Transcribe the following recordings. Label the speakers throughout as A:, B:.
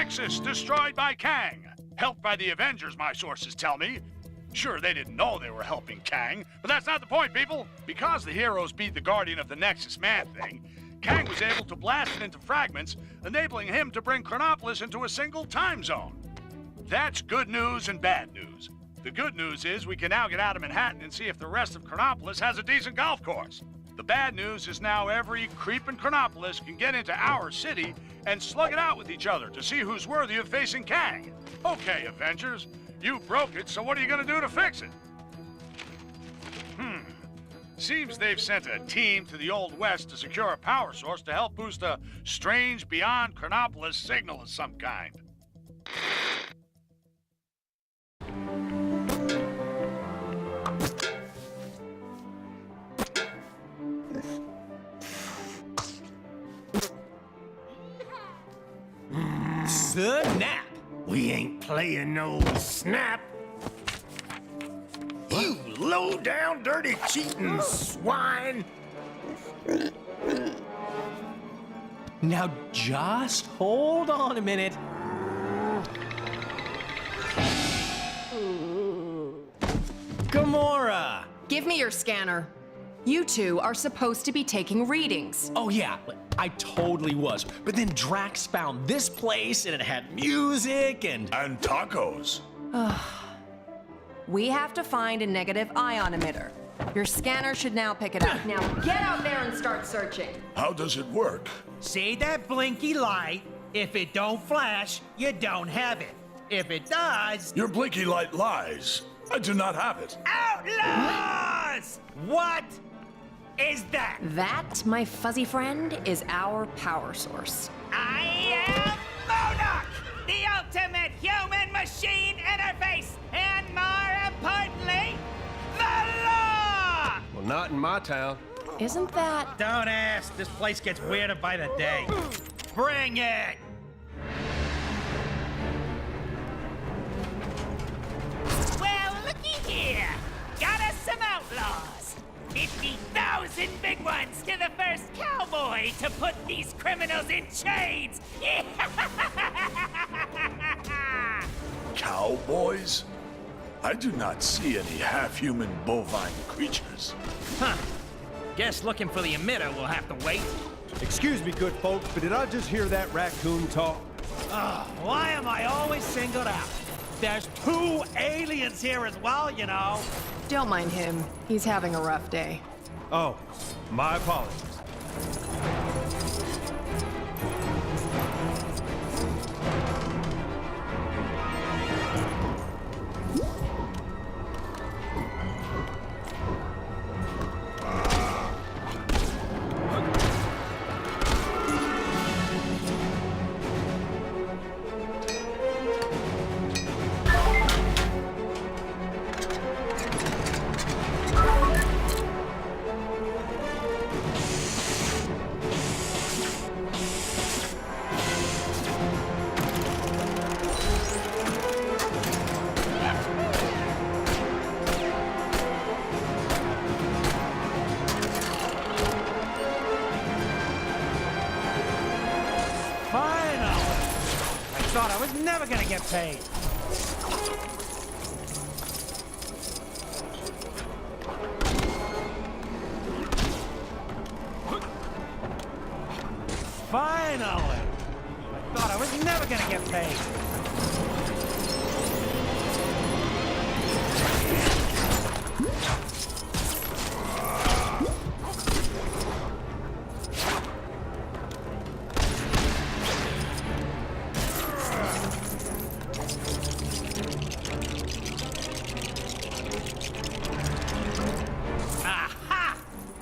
A: nexus destroyed by Kang. Helped by the Avengers, my sources tell me. Sure, they didn't know they were helping Kang, but that's not the point, people. Because the heroes beat the Guardian of the Nexus Man-Thing, Kang was able to blast it into fragments, enabling him to bring Chronopolis into a single time zone. That's good news and bad news. The good news is we can now get out of Manhattan and see if the rest of Chronopolis has a decent golf course. The bad news is now every creep in Chronopolis can get into our city and slug it out with each other to see who's worthy of facing Kang. Okay, Avengers, you broke it, so what are you gonna do to fix it? Seems they've sent a team to the Old West to secure a power source to help boost a strange beyond Chronopolis signal of some kind.
B: Snap! We ain't playing no snap. You low-down, dirty, cheating swine!
C: Now just hold on a minute. Gamora!
D: Give me your scanner. You two are supposed to be taking readings.
C: Oh yeah, I totally was. But then Drax found this place and it had music and
A: tacos.
D: We have to find a negative ion emitter. Your scanner should now pick it up. Now get out there and start searching.
A: How does it work?
E: See that blinky light? If it don't flash, you don't have it. If it does...
A: Your blinky light lies. I do not have it.
E: Outlaws! What is that?
D: That, my fuzzy friend, is our power source.
E: I am Modok, the ultimate human-machine interface, and more importantly, the law!
B: Well, not in my town.
D: Isn't that...
E: Don't ask. This place gets weirder by the day. Bring it! Well, looky here. Got us some outlaws. 50,000 big ones to the first cowboy to put these criminals in chains.
A: Cowboys? I do not see any half-human bovine creatures.
E: Huh. Guess looking for the emitter will have to wait.
F: Excuse me, good folks, but did I just hear that raccoon talk?
E: Why am I always singled out? There's 2 aliens here as well, you know.
D: Don't mind him. He's having a rough day.
F: Oh, my apologies.
E: Thought I was never gonna get paid. Finally! I thought I was never gonna get paid.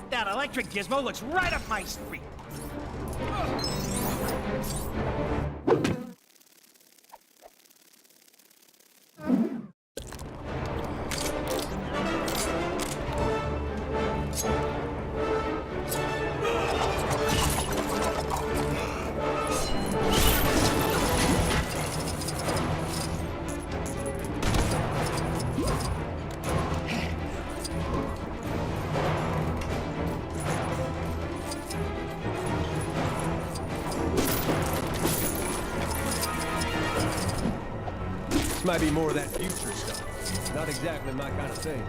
E: That electric gizmo looks right up my street.
F: might be more of that future stuff. Not exactly my kind of thing.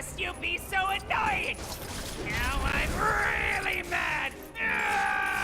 E: past you be so annoying! Now I'm really mad! Ah!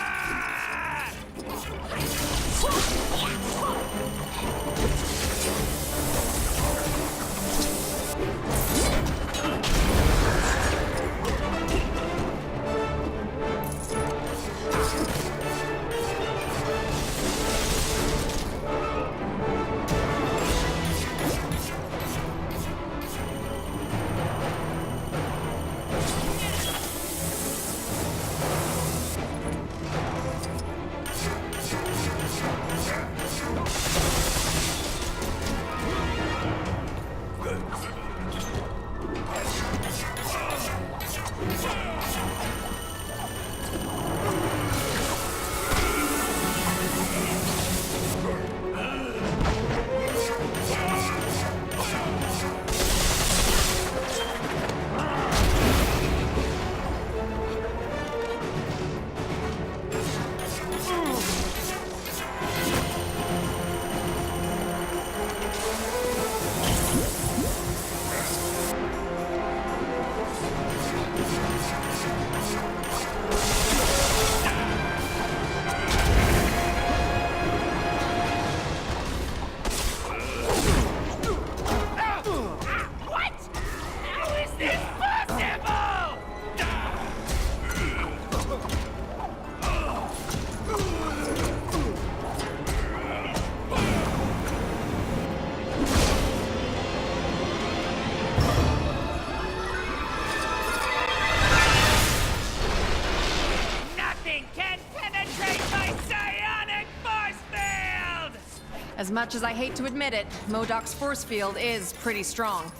D: As much as I hate to admit it, MODOK's force field is pretty strong.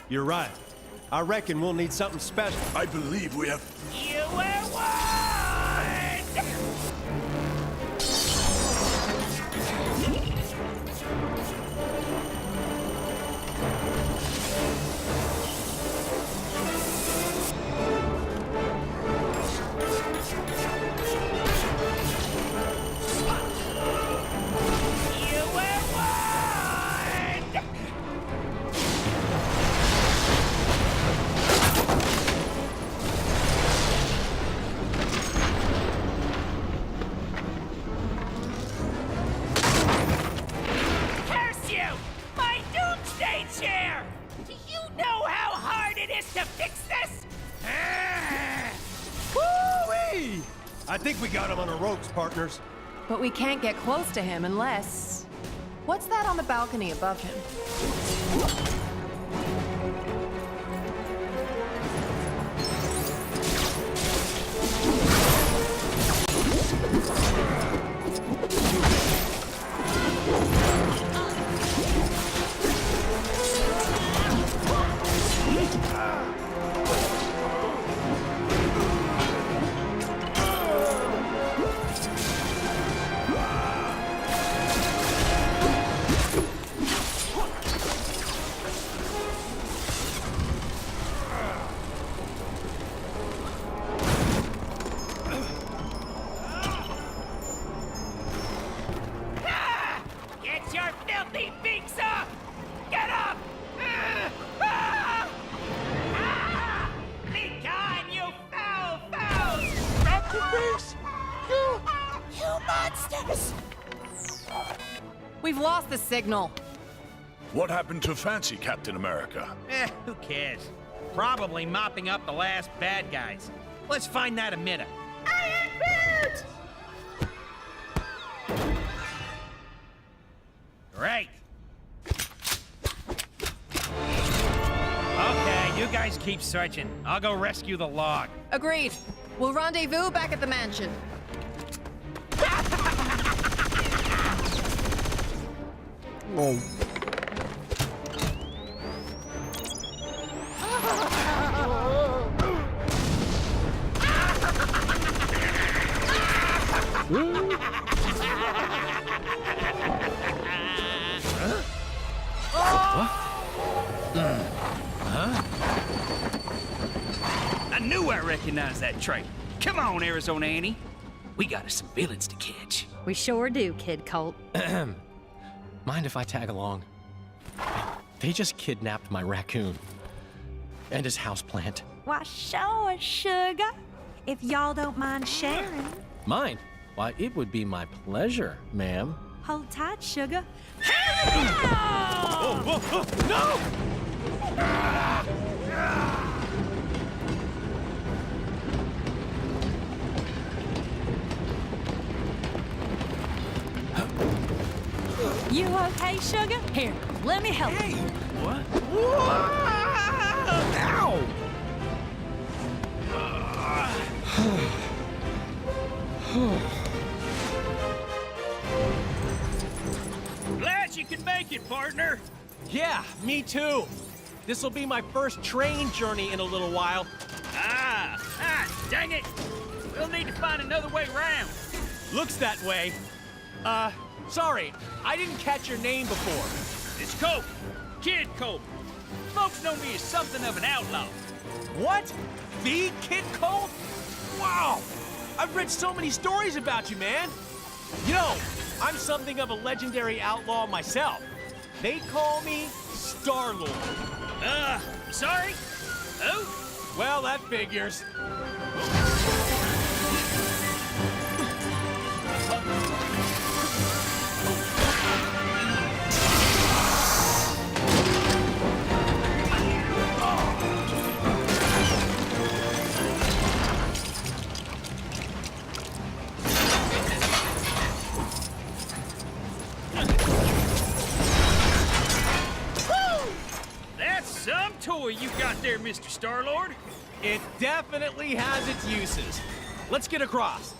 F: You're right. I reckon we'll need something special.
A: I believe we have...
E: You were warned!
F: I think we got him on our ropes, partners.
D: But we can't get close to him unless... What's that on the balcony above him? We've lost the signal.
A: What happened to Fancy Captain America?
G: Who cares? Probably mopping up the last bad guys. Let's find that emitter. Iron Boot! Great. Okay, you guys keep searching. I'll go rescue the log.
D: Agreed. We'll rendezvous back at the mansion.
F: Oh.
G: I knew I recognized that trait. Come on, Arizona Annie. We got us some villains to catch.
H: We sure do, Kid Colt.
C: Mind if I tag along? They just kidnapped my raccoon. And his houseplant.
H: Why, sure, sugar. If y'all don't mind sharing.
C: Mine? Why, it would be my pleasure, ma'am.
H: Hold tight, sugar.
C: No!
H: You okay, sugar? Here, let me help you.
C: What? Ow!
G: Glad you could make it, partner.
C: Yeah, me too. This'll be my first train journey in a little while.
G: Dang it. We'll need to find another way round.
C: Looks that way. Sorry, I didn't catch your name before.
G: It's Cope. Kid Cope. Folks know me as something of an outlaw.
C: What? The Kid Colt? Wow! I've read so many stories about you, man. You know, I'm something of a legendary outlaw myself. They call me Star-Lord.
G: Sorry? Oh?
C: Well, that figures.
G: That's some toy you got there, Mr. Star-Lord.
C: It definitely has its uses. Let's get across.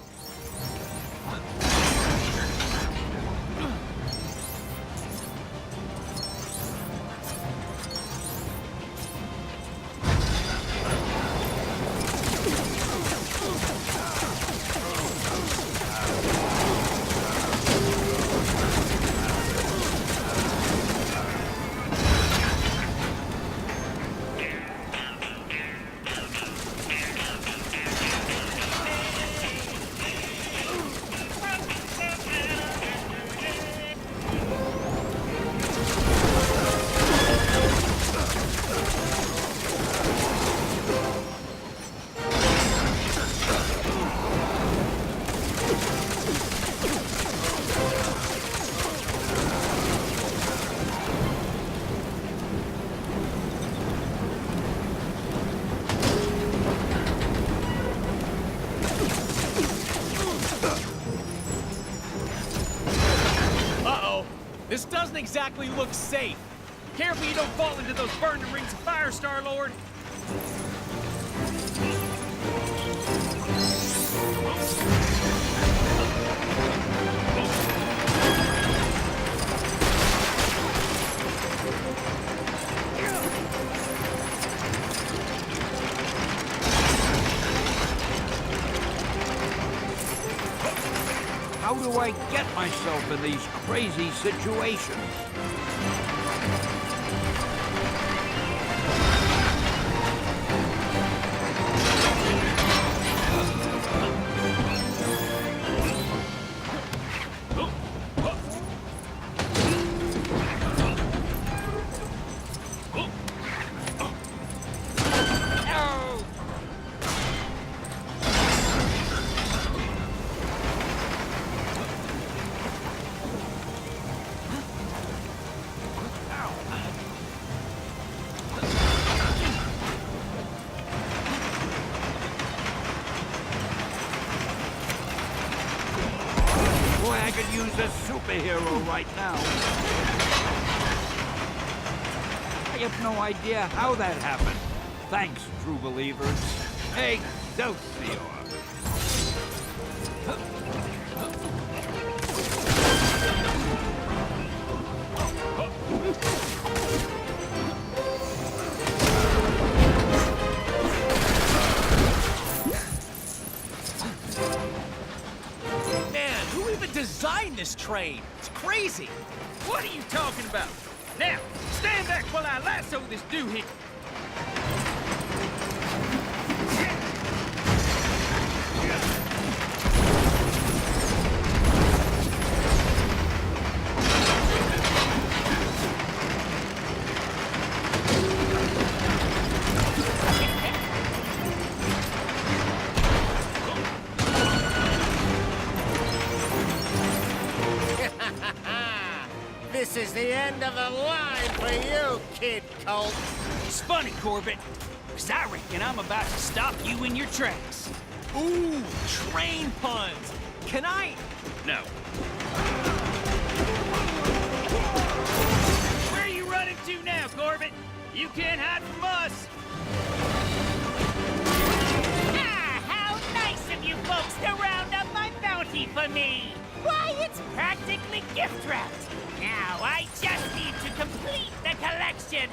C: This doesn't exactly look safe.
G: Careful you don't fall into those burning rings of fire, Star-Lord.
I: How do I get myself in these crazy situations? Boy, I could use a superhero right now. I have no idea how that happened. Thanks, true believers. Excelsior!
C: Man, who even designed this train? It's crazy.
G: What are you talking about? Now, stand back while I lasso this doohickey.
B: end of the line for you, Kid Colt.
G: It's funny, Corbett, because I reckon I'm about to stop you in your tracks.
C: Ooh, train puns. Can I?
G: No. Where are you running to now, Corbett? You can't hide from us.
E: Ah, how nice of you folks to round up my bounty for me. Why, it's practically gift wrapped. Now I just need to complete the collection.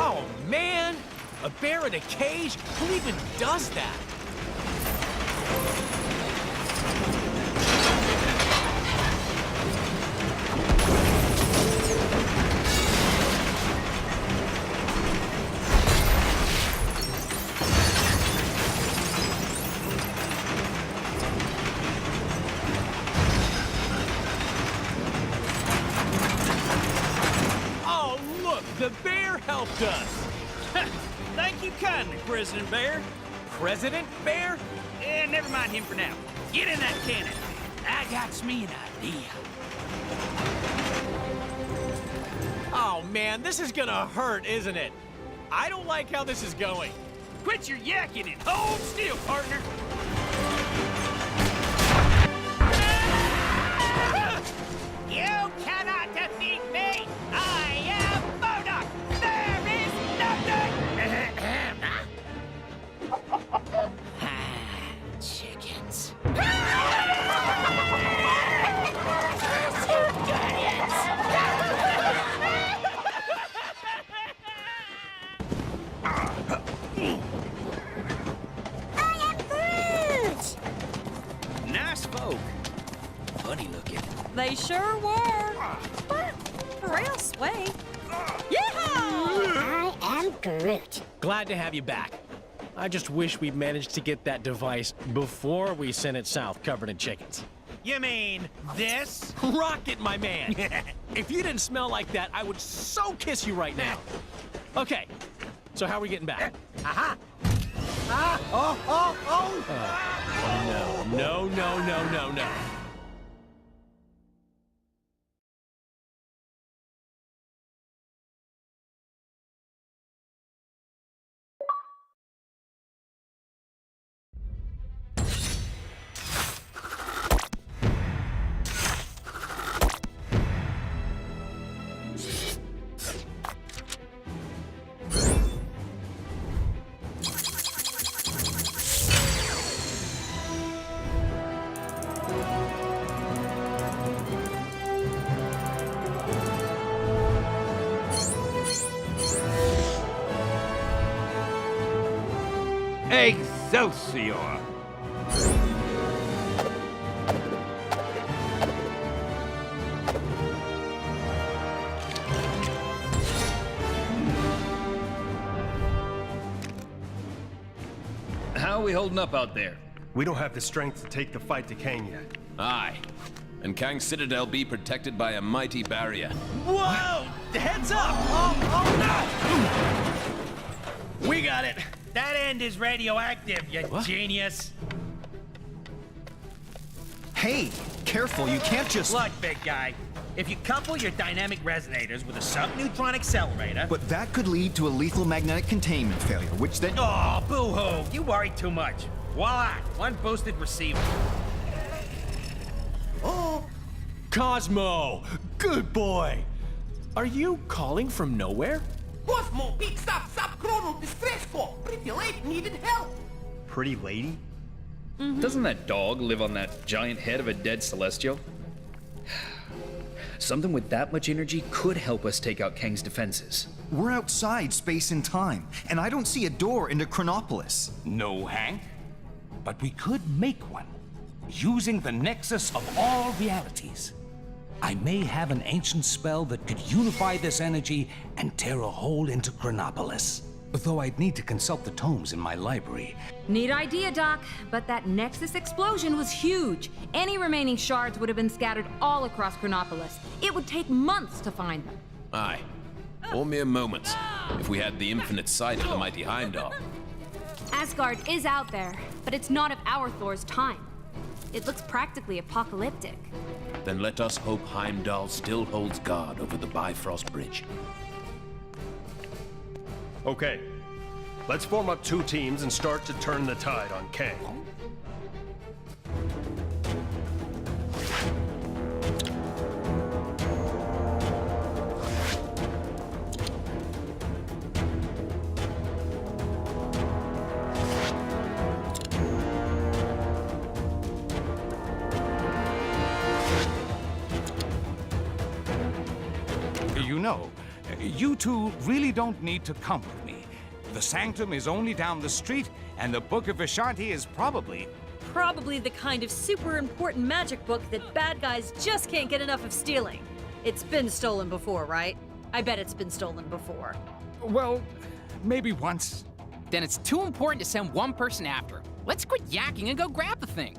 C: Oh, man! A bear in a cage? Who even does that? Oh, look! The bear helped us!
G: Thank you kindly, President Bear.
C: President Bear?
G: Never mind him for now. Get in that cannon. I got me an idea.
C: Oh, man, this is gonna hurt, isn't it? I don't like how this is going.
G: Quit your yakking and hold still, partner.
E: You cannot defeat me! I am Modoc! There is nothing! Chickens.
G: Nice folk. Funny looking.
H: They sure were. But real sweet. Yeehaw!
E: I am Groot.
C: Glad to have you back. I just wish we'd managed to get that device before we sent it south covered in chickens.
G: You mean this?
C: Rocket, my man! If you didn't smell like that, I would so kiss you right now. Okay, so how are we getting back?
B: Aha! Ah! Oh! Oh! Oh!
C: No, no, no, no, no, no.
I: Excelsior!
J: How are we holding up out there?
B: We don't have the strength to take the fight to Kang yet.
J: Aye. And Kang's Citadel be protected by a mighty barrier.
G: Whoa! Heads up! Oh, no! We got it. That end is radioactive, you genius.
K: Hey, careful, you can't just...
G: Look, big guy. If you couple your dynamic resonators with a subneutron accelerator...
K: But that could lead to a lethal magnetic containment failure, which then...
G: Oh, boo-hoo! You worry too much. Voila! One boosted receiver.
C: Oh! Cosmo! Good boy! Are you calling from nowhere?
L: Cosmo, big stop, chrono, distress call. Pretty late, needed help.
B: Pretty lady?
M: Doesn't that dog live on that giant head of a dead Celestial? Something with that much energy could help us take out Kang's defenses.
K: We're outside space and time, and I don't see a door into Chronopolis.
N: No, Hank. But we could make one, using the nexus of all realities. I may have an ancient spell that could unify this energy and tear a hole into Chronopolis. Though I'd need to consult the tomes in my library.
O: Neat idea, Doc, but that Nexus explosion was huge. Any remaining shards would have been scattered all across Chronopolis. It would take months to find them.
J: Aye. Or mere moments, if we had the infinite sight of the mighty Heimdall.
O: Asgard is out there, but it's not of our Thor's time. It looks practically apocalyptic.
J: Then let us hope Heimdall still holds guard over the Bifrost Bridge.
B: Okay. Let's form up 2 teams and start to turn the tide on Kang.
N: You know, you two really don't need to come with me. The Sanctum is only down the street, and the Book of Vishanti is probably
P: the kind of super important magic book that bad guys just can't get enough of stealing. It's been stolen before, right? I bet it's been stolen before.
N: Well, maybe once.
Q: Then it's too important to send one person after him. Let's quit yakking and go grab the thing.